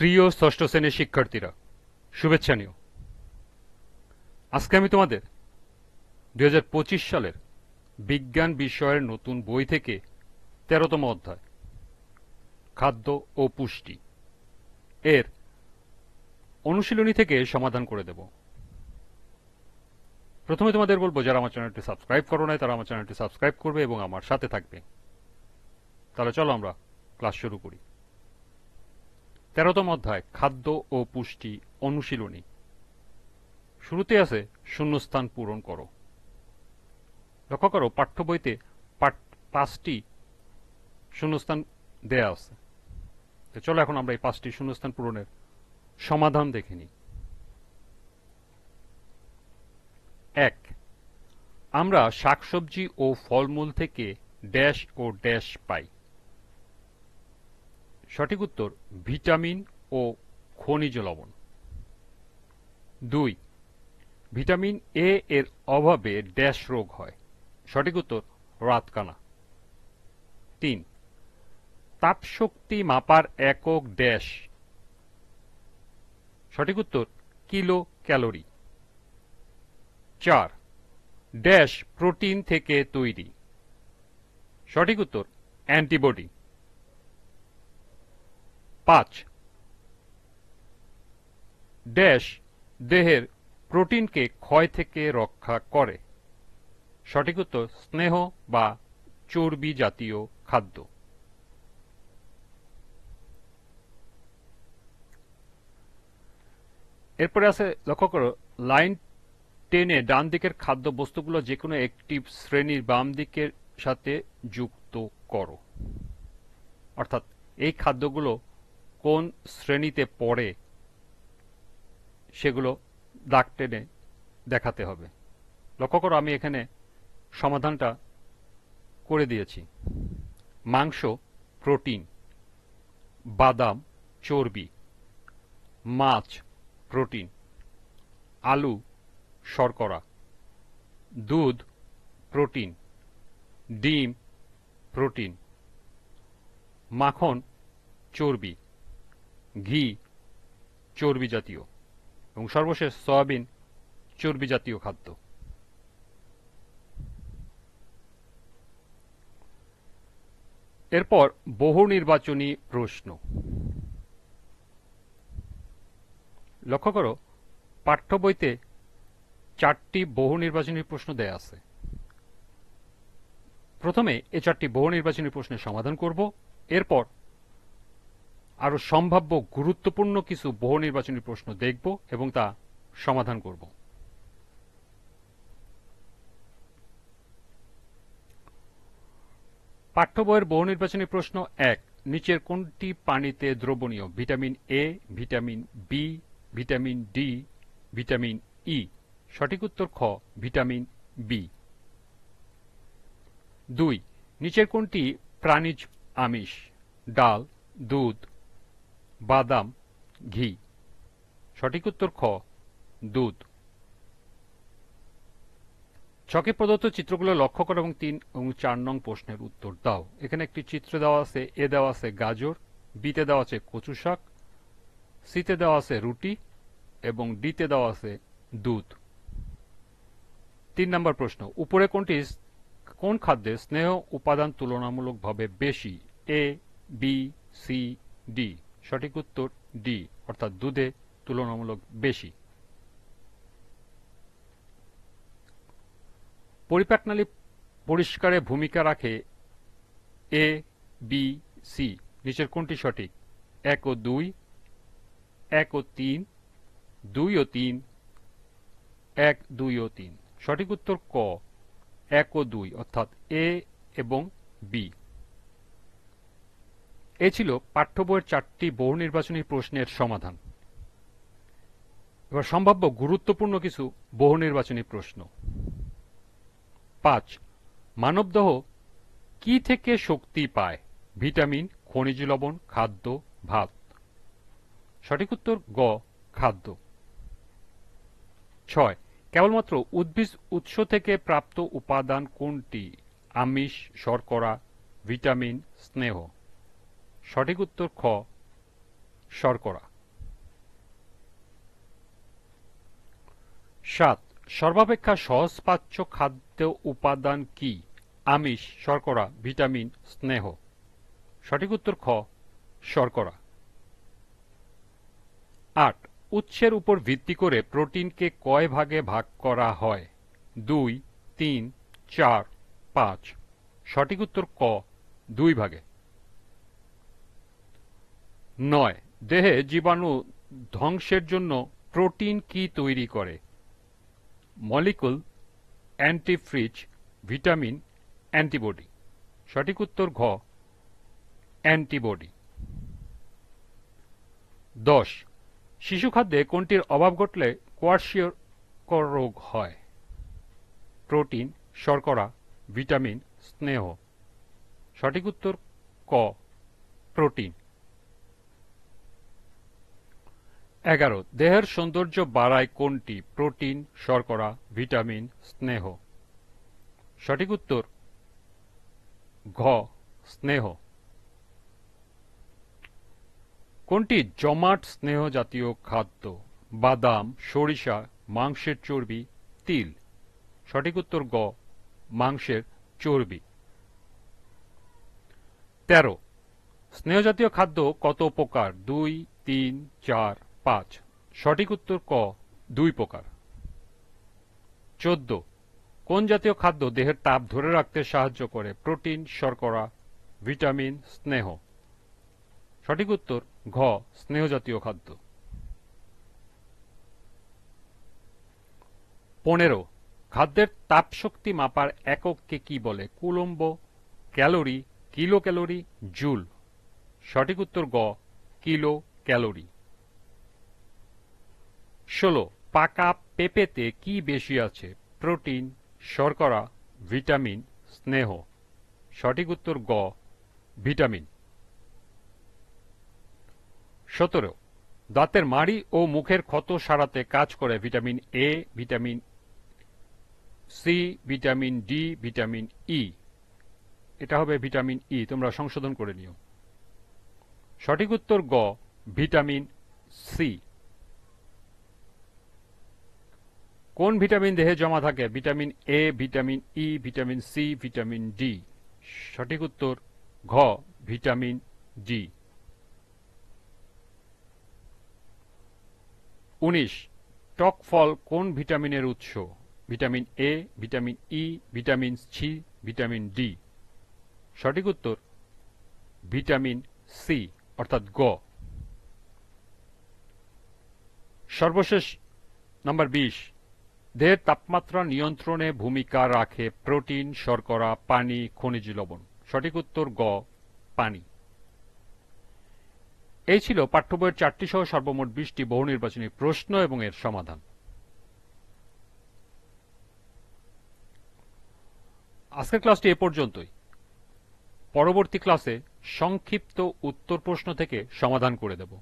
প্রিয় ষষ্ঠ শ্রেণীর শিক্ষার্থীরা, শুভেচ্ছা নিও। আজকে আমি তোমাদের 2025 সালের বিজ্ঞান বিষয়ের নতুন বই থেকে 13তম অধ্যায় খাদ্য ও পুষ্টি এর অনুশীলনী থেকে সমাধান করে দেব। প্রথমে তোমাদের বলবো, যারা আমার চ্যানেলটি সাবস্ক্রাইব করো নাই তারা আমার চ্যানেলটি সাবস্ক্রাইব করবে এবং আমার সাথে থাকবে। তাহলে চলো আমরা ক্লাস শুরু করি। 13তম অধ্যায় খাদ্য ও পুষ্টি অনুশীলনী। শুরুতে আছে শূন্যস্থান পূরণ করো। লক্ষ্য করো, পাঠ্য বইতে 5টি শূন্যস্থান দেয়া আছে। চলো এখন আমরা এই 5টি শূন্যস্থান পূরণের সমাধান দেখে নিই। 1. আমরা শাকসবজি ও ফলমূল থেকে ড্যাশ ও ড্যাশ পাই। সঠিক উত্তর ভিটামিন ও খনিজ লবণ। 2. ভিটামিন এ এর অভাবে ড্যাশ রোগ হয়। সঠিক উত্তর রাতকানা। 3. তাপশক্তি মাপার একক ড্যাশ। সঠিক উত্তর কিলো ক্যালোরি। 4. ড্যাশ প্রোটিন থেকে তৈরি। সঠিক উত্তর অ্যান্টিবডি। 5. ড্যাশ দেহের প্রোটিনকে ক্ষয় থেকে রক্ষা করে। সঠিক উত্তর স্নেহ বা চর্বি জাতীয় খাদ্য। এরপরে আছে, লক্ষ্য করো, লাইন 10-এ ডান দিকের খাদ্য বস্তুগুলো যে কোনো একটি শ্রেণীর বাম দিকের সাথে যুক্ত করো। অর্থাৎ এই খাদ্যগুলো কোন শ্রেণীতে পড়ে সেগুলো দাগ টেনে দেখাতে হবে। লক্ষ্য করো, আমি এখানে সমাধানটা করে দিয়েছি। মাংস প্রোটিন, বাদাম চর্বি, মাছ প্রোটিন, আলু শর্করা, দুধ প্রোটিন, ডিম প্রোটিন, মাখন চর্বি, ঘি চর্বি জাতীয় এবং সর্বশেষ সয়াবিন চর্বি জাতীয় খাদ্য। এরপর বহু নির্বাচনী প্রশ্ন। লক্ষ্য করো, পাঠ্য বইতে 4টি বহু নির্বাচনী প্রশ্ন দেয়া আছে। প্রথমে এই 4টি বহু নির্বাচনী প্রশ্নের সমাধান করব। এরপর আরো সম্ভাব্য গুরুত্বপূর্ণ কিছু বহু নির্বাচনী প্রশ্ন দেখব এবং তা সমাধান করব। পাঠ্য বইয়ের বহু নির্বাচনী প্রশ্ন 1. নিচের কোনটি পানিতে দ্রবণীয়? Vitamin A, vitamin B, vitamin D, vitamin E. সঠিক উত্তর খ, ভিটামিন বি। 2. নিচের কোনটি প্রাণীজ আমিষ? ডাল, দুধ, বাদাম, ঘি। সঠিক উত্তর খ, দুধ। ছকে প্রদত্ত চিত্রগুলো লক্ষ্য করো এবং 3 এবং 4 নং প্রশ্নের উত্তর দাও। এখানে একটি চিত্র দেওয়া আছে। এ দেওয়া আছে গাজর, বিতে দেওয়া আছে কচু শাক, সিতে দেওয়া আছে রুটি এবং ডিতে দেওয়া আছে দুধ। 3 নম্বর প্রশ্ন, উপরে কোন খাদ্যে স্নেহ উপাদান তুলনামূলকভাবে বেশি? এ, বি, সি, ডি। সঠিক উত্তর ডি, অর্থাৎ দুধে তুলনামূলক বেশি। পরিপাকনালী পরিষ্কারে ভূমিকা রাখে এ, বি, সি। নিচের কোনটি সঠিক? 1 ও 2, 1 ও 3, 2 ও 3, 1, 2 ও 3। সঠিক উত্তর ক, 1 ও 2, অর্থাৎ এ এবং বি। এ ছিল পাঠ্য বইয়ের 4টি বহু নির্বাচনী প্রশ্নের সমাধান। এবার সম্ভাব্য গুরুত্বপূর্ণ কিছু বহু নির্বাচনী প্রশ্ন। 5. মানবদেহ কি থেকে শক্তি পায়? ভিটামিন, খনিজ লবণ, খাদ্য, ভাত। সঠিক উত্তর গ, খাদ্য। 6. কেবলমাত্র উদ্ভিদ উৎস থেকে প্রাপ্ত উপাদান কোনটি? আমিষ, শর্করা, ভিটামিন, স্নেহ। সঠিক উত্তর খ, শর্করা। 7. সর্বাপেক্ষা সহজপাচ্য খাদ্য উপাদান কি? আমিষ, শর্করা, ভিটামিন, স্নেহ। সঠিক উত্তর খ, শর্করা। 8. উৎসের উপর ভিত্তি করে প্রোটিনকে কয় ভাগে ভাগ করা হয়? 2, 3, 4, 5। সঠিক উত্তর ক, 2 ভাগে। 9. দেহে জীবাণু ধ্বংসের জন্য প্রোটিন কি তৈরি করে? Molecule, antifreeze, vitamin, antibody. সঠিক উত্তর ঘ, অ্যান্টিবডি। 10. শিশু খাদ্যে কোনটির অভাব ঘটলে কোয়ার্শিয়কর রোগ হয়? প্রোটিন, শর্করা, ভিটামিন, স্নেহ। সঠিক উত্তর ক, প্রোটিন। 11. দেহের সৌন্দর্য বাড়ায় কোনটি? প্রোটিন, শর্করা, ভিটামিন, স্নেহ। সঠিক উত্তর ঘ, স্নেহ। কোনটি জমাট স্নেহ জাতীয় খাদ্য? বাদাম, সরিষা, মাংসের চর্বি, তিল। সঠিক উত্তর গ, মাংসের চর্বি। 13. স্নেহজাতীয় খাদ্য কত প্রকার? 2, 3, 4, 5। সঠিক উত্তর ক, 2 প্রকার। 14. কোন জাতীয় খাদ্য দেহের তাপ ধরে রাখতে সাহায্য করে? প্রোটিন, শর্করা, ভিটামিন, স্নেহ। সঠিক উত্তর ঘ, স্নেহজাতীয় খাদ্য। 15. খাদ্যের তাপশক্তি মাপার একককে কি বলে? Coulomb, calorie, kilo calorie, joule. সঠিক উত্তর গ, কিলো ক্যালোরি। 16. পাকা পেঁপেতে কি বেশি আছে? প্রোটিন, শর্করা, ভিটামিন, স্নেহ। সঠিক উত্তর গ, ভিটামিন। 17. দাঁতের মাড়ি ও মুখের ক্ষত সারাতে কাজ করে vitamin A, vitamin C, vitamin D, vitamin E. এটা হবে ভিটামিন ই, তোমরা সংশোধন করে নিও। সঠিক উত্তর গ, ভিটামিন সি। কোন ভিটামিন দেহে জমা থাকে? Vitamin A, vitamin E, vitamin C, vitamin D. সঠিক উত্তর ঘ, ভিটামিন ডি। 19. টক ফল কোন ভিটামিনের উৎস? Vitamin A, vitamin E, vitamin C, vitamin D. সঠিক উত্তর ভিটামিন সি অর্থাৎ গ। সর্বশেষ নাম্বার 20. দেহের তাপমাত্রা নিয়ন্ত্রণে ভূমিকা রাখে প্রোটিন, শর্করা, পানি, খনিজ লবণ। সঠিক উত্তর গ, পানি। এই ছিল পাঠ্য বইয়ের 4টি সহ সর্বমোট 20টি বহু নির্বাচনী প্রশ্ন এবং এর সমাধান। আজকের ক্লাসটি এ পর্যন্তই। পরবর্তী ক্লাসে সংক্ষিপ্ত উত্তর প্রশ্ন থেকে সমাধান করে দেব।